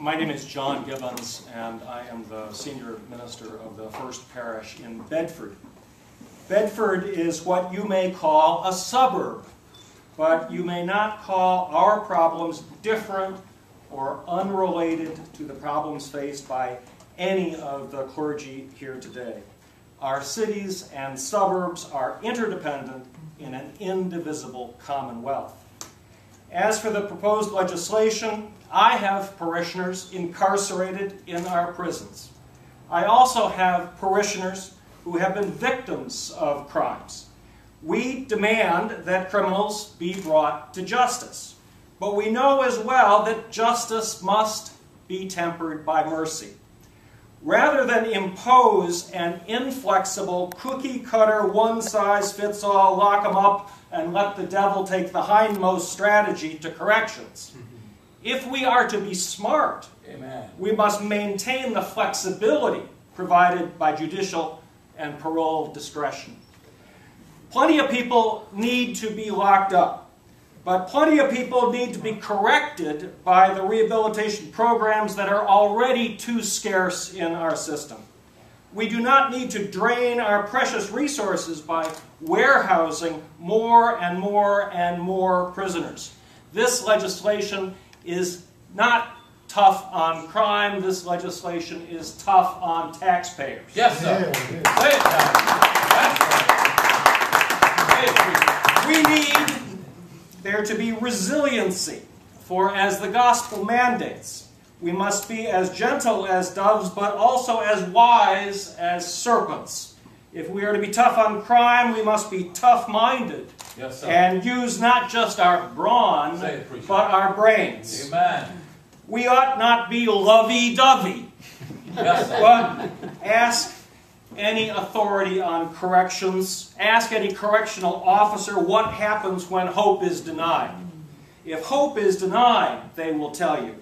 My name is John Gibbons, and I am the senior minister of the First Parish in Bedford. Bedford is what you may call a suburb, but you may not call our problems different or unrelated to the problems faced by any of the clergy here today. Our cities and suburbs are interdependent in an indivisible commonwealth. As for the proposed legislation, I have parishioners incarcerated in our prisons. I also have parishioners who have been victims of crimes. We demand that criminals be brought to justice, but we know as well that justice must be tempered by mercy. Rather than impose an inflexible, cookie-cutter, one-size-fits-all, lock 'em up and let the devil take the hindmost strategy to corrections, if we are to be smart, amen, we must maintain the flexibility provided by judicial and parole discretion. Plenty of people need to be locked up, but plenty of people need to be corrected by the rehabilitation programs that are already too scarce in our system. We do not need to drain our precious resources by warehousing more and more and more prisoners. This legislation is not tough on crime. This legislation is tough on taxpayers. Yes, sir. We need there to be resiliency, for as the gospel mandates, we must be as gentle as doves, but also as wise as serpents. If we are to be tough on crime, we must be tough-minded, yes, and use not just our brawn, but our brains. Amen. We ought not be lovey-dovey, yes, but ask any authority on corrections, ask any correctional officer what happens when hope is denied. If hope is denied, they will tell you,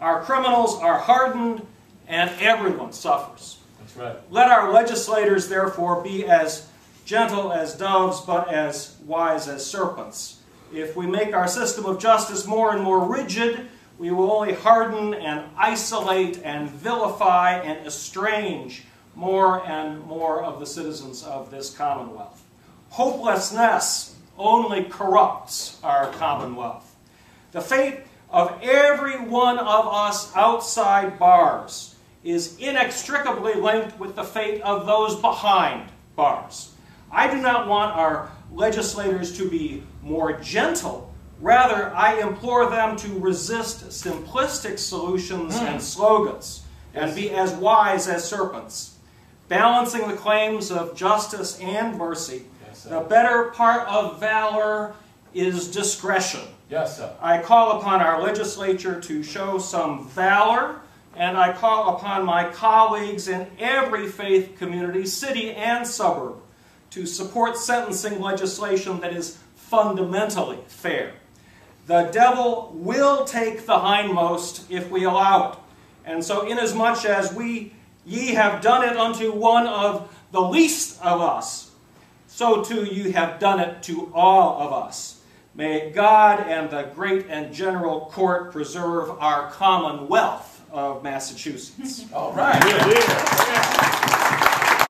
our criminals are hardened and everyone suffers. That's right. Let our legislators, therefore, be as gentle as doves, but as wise as serpents. If we make our system of justice more and more rigid, we will only harden and isolate and vilify and estrange more and more of the citizens of this commonwealth. Hopelessness only corrupts our commonwealth. The fate of every one of us outside bars is inextricably linked with the fate of those behind bars. I do not want our legislators to be more gentle. Rather, I implore them to resist simplistic solutions and slogans and be as wise as serpents. Balancing the claims of justice and mercy, yes, the better part of valor is discretion. Yes, sir. I call upon our legislature to show some valor, and I call upon my colleagues in every faith community, city and suburb, to support sentencing legislation that is fundamentally fair. The devil will take the hindmost if we allow it. And so inasmuch as ye have done it unto one of the least of us, so too ye have done it to all of us. May God and the great and general court preserve our commonwealth of Massachusetts. All right.